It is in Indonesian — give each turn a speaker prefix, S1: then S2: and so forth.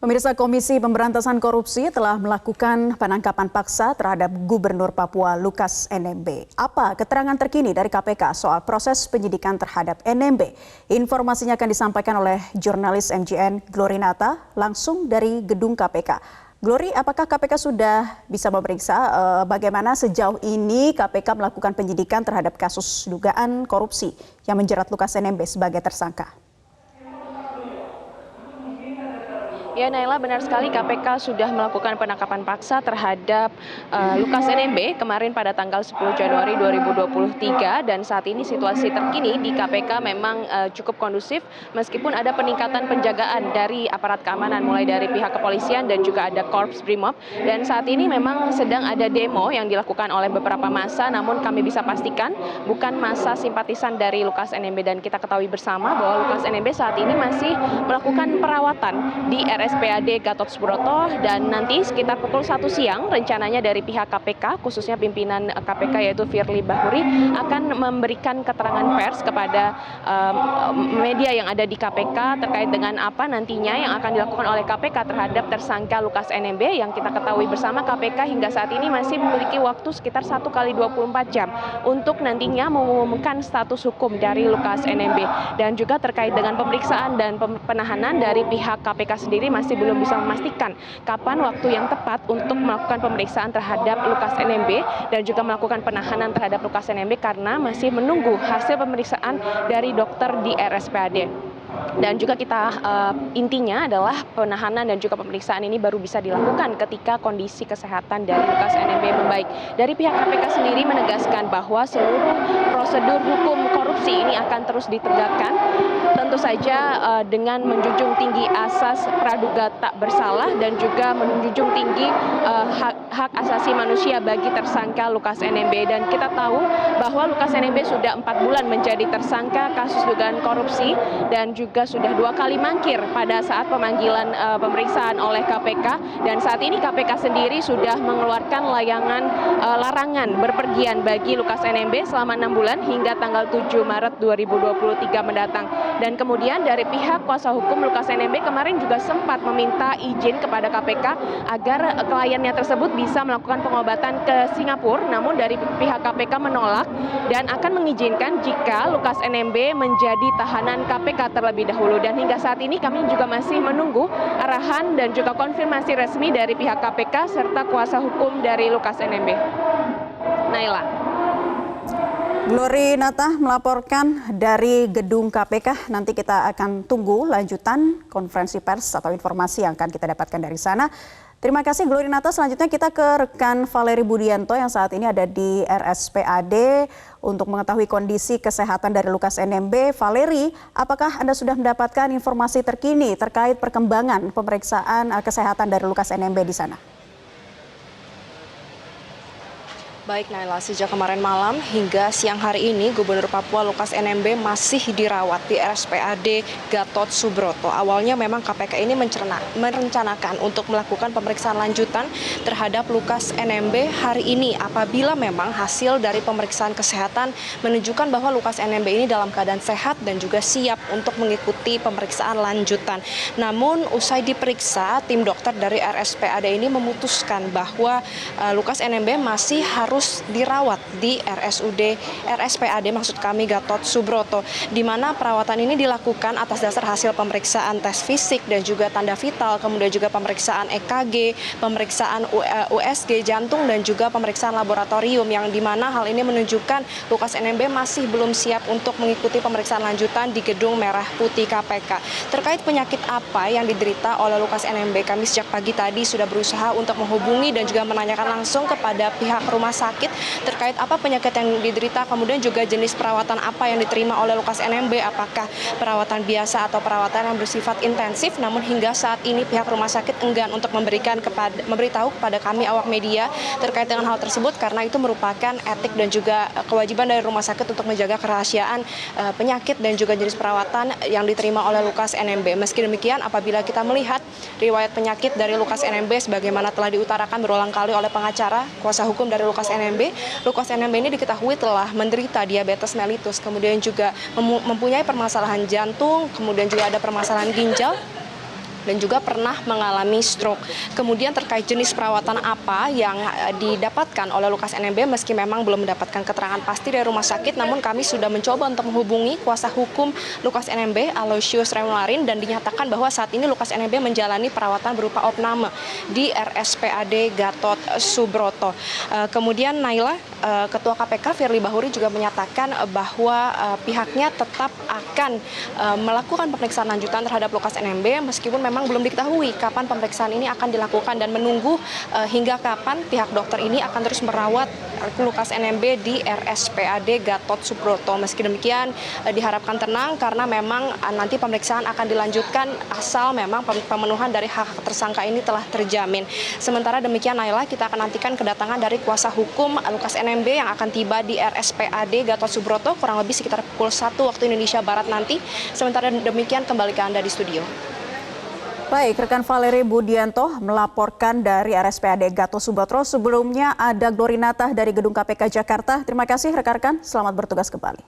S1: Pemirsa, Komisi Pemberantasan Korupsi telah melakukan penangkapan paksa terhadap Gubernur Papua Lukas NMB. Apa keterangan terkini dari KPK soal proses penyidikan terhadap NMB? Informasinya akan disampaikan oleh jurnalis MJN Glorinata langsung dari gedung KPK. Glory, apakah KPK sudah bisa memeriksa bagaimana sejauh ini KPK melakukan penyidikan terhadap kasus dugaan korupsi yang menjerat Lukas NMB sebagai tersangka?
S2: Ya, Naila, benar sekali KPK sudah melakukan penangkapan paksa terhadap Lukas NMB kemarin pada tanggal 10 Januari 2023 dan saat ini situasi terkini di KPK memang cukup kondusif meskipun ada peningkatan penjagaan dari aparat keamanan mulai dari pihak kepolisian dan juga ada Korps Brimob, dan saat ini memang sedang ada demo yang dilakukan oleh beberapa massa, namun kami bisa pastikan bukan massa simpatisan dari Lukas NMB, dan kita ketahui bersama bahwa Lukas NMB saat ini masih melakukan perawatan di RSPAD Gatot Subroto, dan nanti sekitar pukul 1 siang rencananya dari pihak KPK khususnya pimpinan KPK yaitu Firly Bahuri akan memberikan keterangan pers kepada media yang ada di KPK terkait dengan apa nantinya yang akan dilakukan oleh KPK terhadap tersangka Lukas NMB, yang kita ketahui bersama KPK hingga saat ini masih memiliki waktu sekitar 1 kali 24 jam untuk nantinya mengumumkan status hukum dari Lukas NMB, dan juga terkait dengan pemeriksaan dan penahanan dari pihak KPK sendiri masih belum bisa memastikan kapan waktu yang tepat untuk melakukan pemeriksaan terhadap Lukas NMB dan juga melakukan penahanan terhadap Lukas NMB karena masih menunggu hasil pemeriksaan dari dokter di RSPAD. Dan juga intinya adalah penahanan dan juga pemeriksaan ini baru bisa dilakukan ketika kondisi kesehatan dari Lukas NMB membaik. Dari pihak KPK sendiri menegaskan bahwa seluruh prosedur hukum korupsi ini akan terus ditegakkan, tentu saja dengan menjunjung tinggi asas praduga tak bersalah dan juga menjunjung tinggi hak asasi manusia bagi tersangka Lukas NMB. Dan kita tahu bahwa Lukas NMB sudah 4 bulan menjadi tersangka kasus dugaan korupsi dan juga sudah 2 kali mangkir pada saat pemanggilan pemeriksaan oleh KPK, dan saat ini KPK sendiri sudah mengeluarkan larangan berpergian bagi Lukas NMB selama 6 bulan hingga tanggal 7 Maret 2023 mendatang. Dan kemudian dari pihak kuasa hukum Lukas NMB kemarin juga sempat meminta izin kepada KPK agar kliennya tersebut bisa melakukan pengobatan ke Singapura, namun dari pihak KPK menolak dan akan mengizinkan jika Lukas NMB menjadi tahanan KPK terlebih dahulu. Dan hingga saat ini kami juga masih menunggu arahan dan juga konfirmasi resmi dari pihak KPK serta kuasa hukum dari Lukas NMB. Naila.
S1: Glorinata melaporkan dari gedung KPK. Nanti kita akan tunggu lanjutan konferensi pers atau informasi yang akan kita dapatkan dari sana. Terima kasih Glorinata. Selanjutnya kita ke rekan Valeri Budianto yang saat ini ada di RSPAD untuk mengetahui kondisi kesehatan dari Lukas NMB. Valeri, apakah Anda sudah mendapatkan informasi terkini terkait perkembangan pemeriksaan kesehatan dari Lukas NMB di sana?
S3: Baik Naila, sejak kemarin malam hingga siang hari ini Gubernur Papua Lukas NMB masih dirawat di RSPAD Gatot Subroto. Awalnya memang KPK ini merencanakan untuk melakukan pemeriksaan lanjutan terhadap Lukas NMB hari ini apabila memang hasil dari pemeriksaan kesehatan menunjukkan bahwa Lukas NMB ini dalam keadaan sehat dan juga siap untuk mengikuti pemeriksaan lanjutan. Namun usai diperiksa, tim dokter dari RSPAD ini memutuskan bahwa Lukas NMB masih harus dirawat di RSPAD Gatot Subroto, di mana perawatan ini dilakukan atas dasar hasil pemeriksaan tes fisik dan juga tanda vital, kemudian juga pemeriksaan EKG, pemeriksaan USG jantung dan juga pemeriksaan laboratorium, yang di mana hal ini menunjukkan Lukas NMB masih belum siap untuk mengikuti pemeriksaan lanjutan di Gedung Merah Putih KPK. Terkait penyakit apa yang diderita oleh Lukas NMB, kami sejak pagi tadi sudah berusaha untuk menghubungi dan juga menanyakan langsung kepada pihak rumah sakit terkait apa penyakit yang diderita, kemudian juga jenis perawatan apa yang diterima oleh Lukas NMB, apakah perawatan biasa atau perawatan yang bersifat intensif. Namun hingga saat ini pihak rumah sakit enggan untuk memberitahu kepada kami awak media terkait dengan hal tersebut, karena itu merupakan etik dan juga kewajiban dari rumah sakit untuk menjaga kerahasiaan penyakit dan juga jenis perawatan yang diterima oleh Lukas NMB. Meski demikian, apabila kita melihat riwayat penyakit dari Lukas NMB sebagaimana telah diutarakan berulang kali oleh pengacara kuasa hukum dari Lukas NMB ini diketahui telah menderita diabetes mellitus, kemudian juga mempunyai permasalahan jantung, kemudian juga ada permasalahan ginjal, dan juga pernah mengalami stroke. Kemudian terkait jenis perawatan apa yang didapatkan oleh Lukas NMB, meski memang belum mendapatkan keterangan pasti dari rumah sakit, namun kami sudah mencoba untuk menghubungi kuasa hukum Lukas NMB, Aloysius Remularin, dan dinyatakan bahwa saat ini Lukas NMB menjalani perawatan berupa opname di RSPAD Gatot Subroto. Kemudian Naila, Ketua KPK Firly Bahuri juga menyatakan bahwa pihaknya tetap akan melakukan pemeriksaan lanjutan terhadap Lukas NMB meskipun memang belum diketahui kapan pemeriksaan ini akan dilakukan dan menunggu hingga kapan pihak dokter ini akan terus merawat Lukas NMB di RSPAD Gatot Subroto. Meski demikian diharapkan tenang karena memang nanti pemeriksaan akan dilanjutkan asal memang pemenuhan dari hak tersangka ini telah terjamin. Sementara demikian Naila, kita akan nantikan kedatangan dari kuasa hukum Lukas NMB yang akan tiba di RSPAD Gatot Subroto kurang lebih sekitar pukul 1 waktu Indonesia Barat nanti. Sementara demikian kembali ke Anda di studio.
S1: Baik, rekan Valeri Budianto melaporkan dari RSPAD Gatot Subroto. Sebelumnya ada Glorinata dari Gedung KPK Jakarta. Terima kasih rekan-rekan, selamat bertugas kembali.